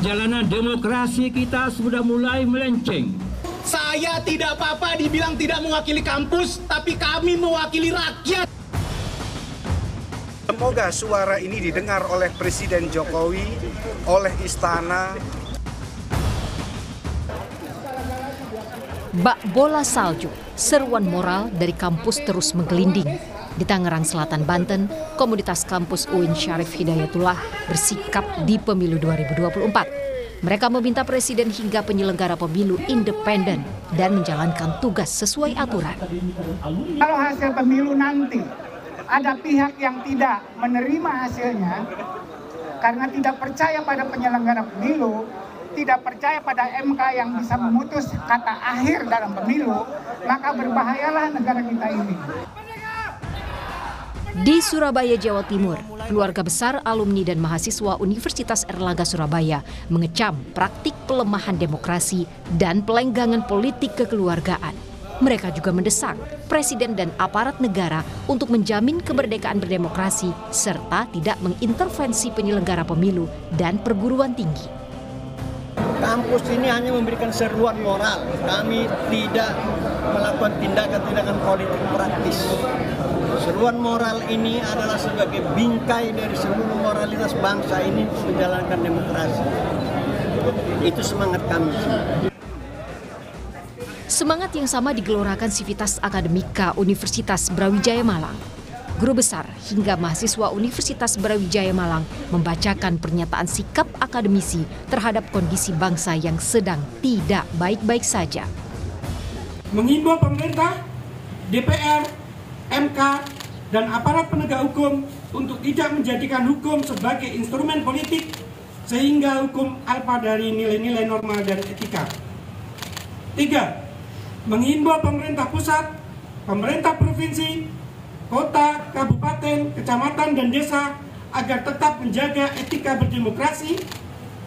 perjalanan demokrasi kita sudah mulai melenceng. Saya tidak apa-apa dibilang tidak mewakili kampus, tapi kami mewakili rakyat. Semoga suara ini didengar oleh Presiden Jokowi, oleh Istana. Bak bola salju, seruan moral dari kampus terus menggelinding. Di Tangerang Selatan, Banten, komunitas kampus UIN Syarif Hidayatullah bersikap di pemilu 2024. Mereka meminta presiden hingga penyelenggara pemilu independen dan menjalankan tugas sesuai aturan. Kalau hasil pemilu nanti ada pihak yang tidak menerima hasilnya karena tidak percaya pada penyelenggara pemilu, tidak percaya pada MK yang bisa memutus kata akhir dalam pemilu, maka berbahayalah negara kita ini. Di Surabaya, Jawa Timur, keluarga besar alumni dan mahasiswa Universitas Airlangga Surabaya mengecam praktik pelemahan demokrasi dan pelenggangan politik kekeluargaan. Mereka juga mendesak presiden dan aparat negara untuk menjamin kemerdekaan berdemokrasi serta tidak mengintervensi penyelenggara pemilu dan perguruan tinggi. Kampus ini hanya memberikan seruan moral. Kami tidak melakukan tindakan-tindakan politik praktis. Seruan moral ini adalah sebagai bingkai dari seluruh moralitas bangsa ini untuk menjalankan demokrasi. Itu semangat kami. Semangat yang sama digelorakan Sivitas Akademika Universitas Brawijaya Malang. Guru besar hingga mahasiswa Universitas Brawijaya Malang membacakan pernyataan sikap akademisi terhadap kondisi bangsa yang sedang tidak baik-baik saja. Mengimbau pemerintah, DPR, MK, dan aparat penegak hukum untuk tidak menjadikan hukum sebagai instrumen politik sehingga hukum alpa dari nilai-nilai normal dan etika. 3. Mengimbau pemerintah pusat, pemerintah provinsi, kota, kabupaten, kecamatan, dan desa agar tetap menjaga etika berdemokrasi,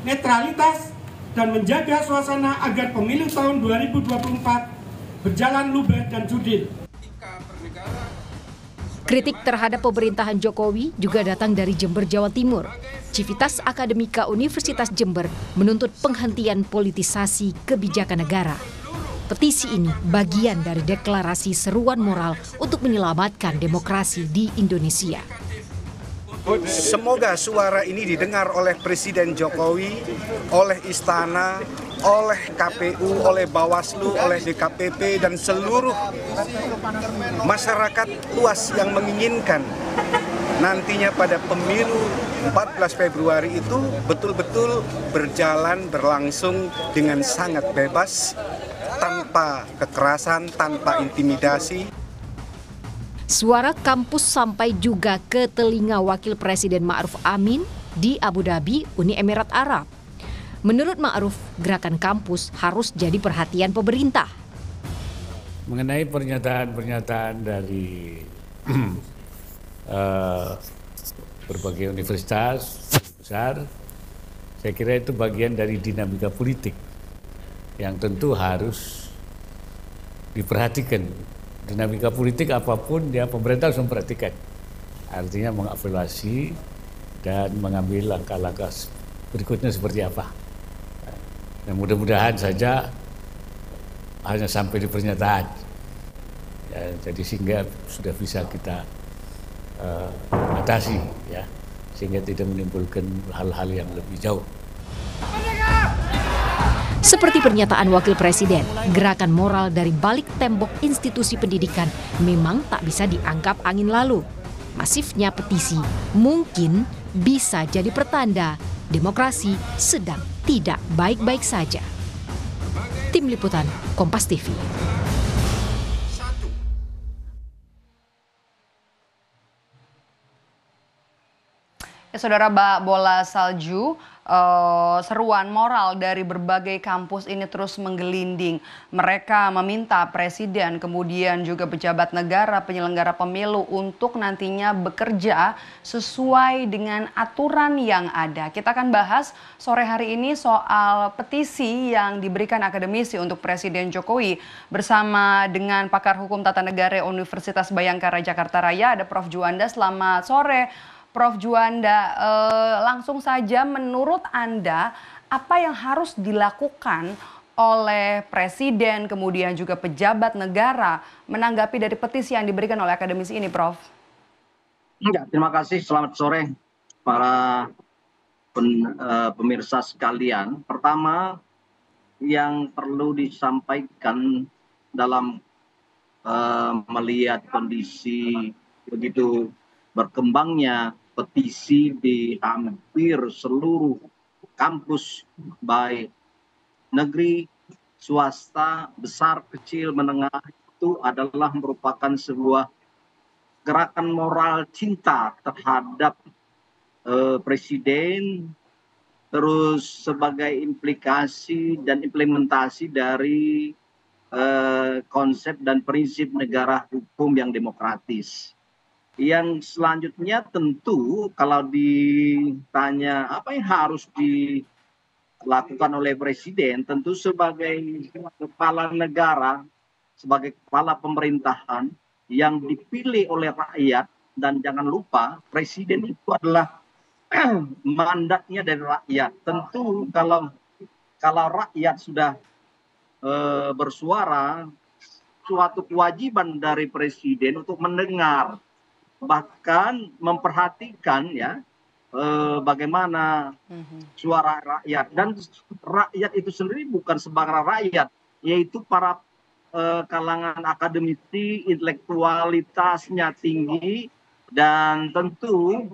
netralitas, dan menjaga suasana agar pemilu tahun 2024 berjalan luber dan jurdil. Kritik terhadap pemerintahan Jokowi juga datang dari Jember, Jawa Timur. Civitas Akademika Universitas Jember menuntut penghentian politisasi kebijakan negara. Petisi ini bagian dari deklarasi seruan moral untuk menyelamatkan demokrasi di Indonesia. Semoga suara ini didengar oleh Presiden Jokowi, oleh Istana, oleh KPU, oleh Bawaslu, oleh DKPP, dan seluruh masyarakat luas yang menginginkan nantinya pada pemilu 14 Februari itu betul-betul berlangsung dengan sangat bebas, tanpa kekerasan, tanpa intimidasi. Suara kampus sampai juga ke telinga Wakil Presiden Ma'ruf Amin di Abu Dhabi, Uni Emirat Arab. Menurut Ma'ruf, gerakan kampus harus jadi perhatian pemerintah. Mengenai pernyataan-pernyataan dari berbagai universitas besar, saya kira itu bagian dari dinamika politik yang tentu harus diperhatikan. Dinamika politik apapun ya pemerintah harus memperhatikan. Artinya mengevaluasi dan mengambil langkah-langkah berikutnya seperti apa. Dan mudah-mudahan saja hanya sampai di pernyataan. Ya, jadi sehingga sudah bisa kita atasi ya, sehingga tidak menimbulkan hal-hal yang lebih jauh. Seperti pernyataan Wakil Presiden, gerakan moral dari balik tembok institusi pendidikan memang tak bisa dianggap angin lalu. Masifnya petisi mungkin bisa jadi pertanda demokrasi sedang tidak baik-baik saja. Tim Liputan, Kompas TV. Ya, saudara, bak bola salju, seruan moral dari berbagai kampus ini terus menggelinding. Mereka meminta presiden, kemudian juga pejabat negara, penyelenggara pemilu untuk nantinya bekerja sesuai dengan aturan yang ada. Kita akan bahas sore hari ini soal petisi yang diberikan akademisi untuk Presiden Jokowi bersama dengan pakar hukum tata negara Universitas Bayangkara Jakarta Raya, ada Prof. Juanda. Selamat sore, Prof. Juanda, langsung saja menurut Anda apa yang harus dilakukan oleh Presiden kemudian juga pejabat negara menanggapi dari petisi yang diberikan oleh akademisi ini, Prof? Ya, terima kasih. Selamat sore para pemirsa sekalian. Pertama, yang perlu disampaikan dalam melihat kondisi begitu berkembangnya petisi di hampir seluruh kampus, baik negeri, swasta, besar, kecil, menengah, itu adalah merupakan sebuah gerakan moral cinta terhadap Presiden, terus sebagai implikasi dan implementasi dari konsep dan prinsip negara hukum yang demokratis. Yang selanjutnya tentu kalau ditanya apa yang harus dilakukan oleh Presiden, tentu sebagai kepala negara, sebagai kepala pemerintahan yang dipilih oleh rakyat, dan jangan lupa Presiden itu adalah mandatnya dari rakyat. Tentu kalau rakyat sudah bersuara, suatu kewajiban dari Presiden untuk mendengar, bahkan memperhatikan ya bagaimana suara rakyat. Dan rakyat itu sendiri bukan sembarang rakyat, yaitu para kalangan akademisi, intelektualitasnya tinggi, dan tentu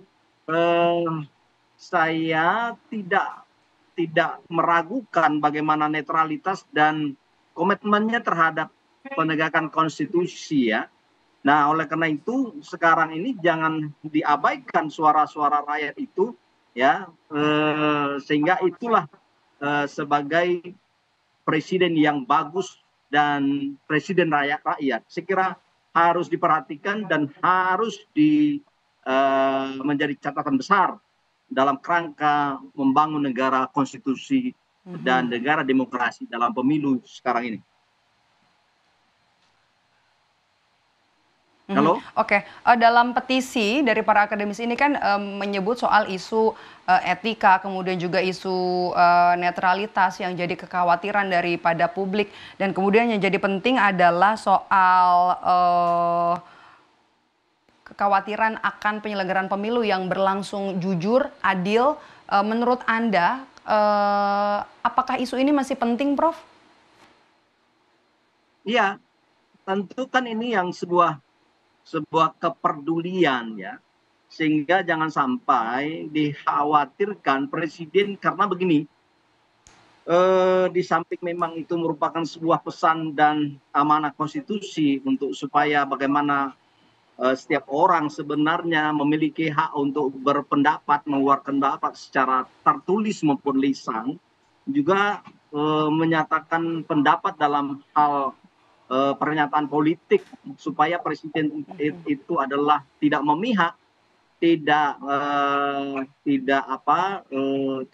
saya tidak meragukan bagaimana netralitas dan komitmennya terhadap penegakan konstitusi ya. Nah, oleh karena itu sekarang ini jangan diabaikan suara-suara rakyat itu ya, sehingga itulah sebagai presiden yang bagus dan presiden rakyat. Saya kira harus diperhatikan dan harus menjadi catatan besar dalam kerangka membangun negara konstitusi dan negara demokrasi dalam pemilu sekarang ini. Halo? Oke, dalam petisi dari para akademisi ini kan menyebut soal isu etika, kemudian juga isu netralitas yang jadi kekhawatiran daripada publik, dan kemudian yang jadi penting adalah soal kekhawatiran akan penyelenggaraan pemilu yang berlangsung jujur, adil. Menurut Anda, apakah isu ini masih penting, Prof? Iya, tentu kan ini yang sebuah kepedulian ya, sehingga jangan sampai dikhawatirkan Presiden, karena begini, di samping memang itu merupakan sebuah pesan dan amanah konstitusi untuk supaya bagaimana setiap orang sebenarnya memiliki hak untuk berpendapat, mengeluarkan pendapat secara tertulis maupun lisan, juga menyatakan pendapat dalam hal pernyataan politik, supaya Presiden itu adalah tidak memihak, tidak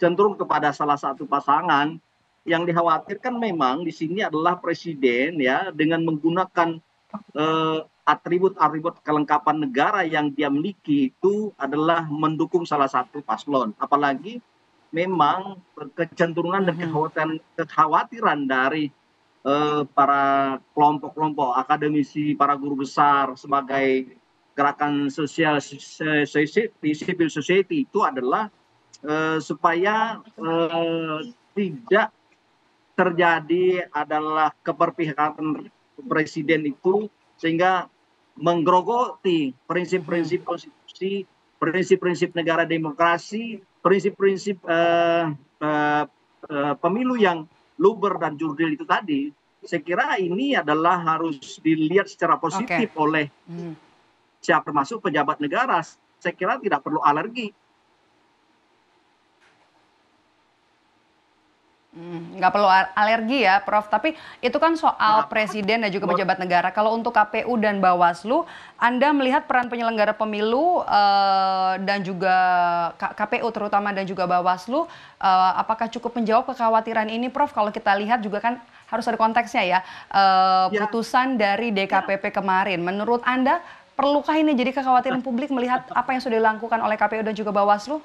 cenderung kepada salah satu pasangan. Yang dikhawatirkan memang di sini adalah Presiden ya, dengan menggunakan atribut-atribut kelengkapan negara yang dia miliki itu adalah mendukung salah satu paslon. Apalagi memang kecenderungan dan kekhawatiran dari para kelompok-kelompok akademisi, para guru besar sebagai gerakan sosial civil society itu adalah supaya tidak terjadi adalah keberpihakan Presiden itu, sehingga menggerogoti prinsip-prinsip konstitusi, prinsip-prinsip negara demokrasi, prinsip-prinsip pemilu yang luber dan jurdil itu tadi. Saya kira ini adalah harus dilihat secara positif oleh siapa, termasuk pejabat negara. Saya kira tidak perlu alergi. Nggak perlu alergi ya, Prof. Tapi itu kan soal Presiden dan juga pejabat negara. Kalau untuk KPU dan Bawaslu, Anda melihat peran penyelenggara pemilu dan juga KPU terutama dan juga Bawaslu, apakah cukup menjawab kekhawatiran ini, Prof? Kalau kita lihat juga kan harus ada konteksnya ya, putusan dari DKPP kemarin. Menurut Anda Perlukah ini jadi kekhawatiran publik melihat apa yang sudah dilakukan oleh KPU dan juga Bawaslu?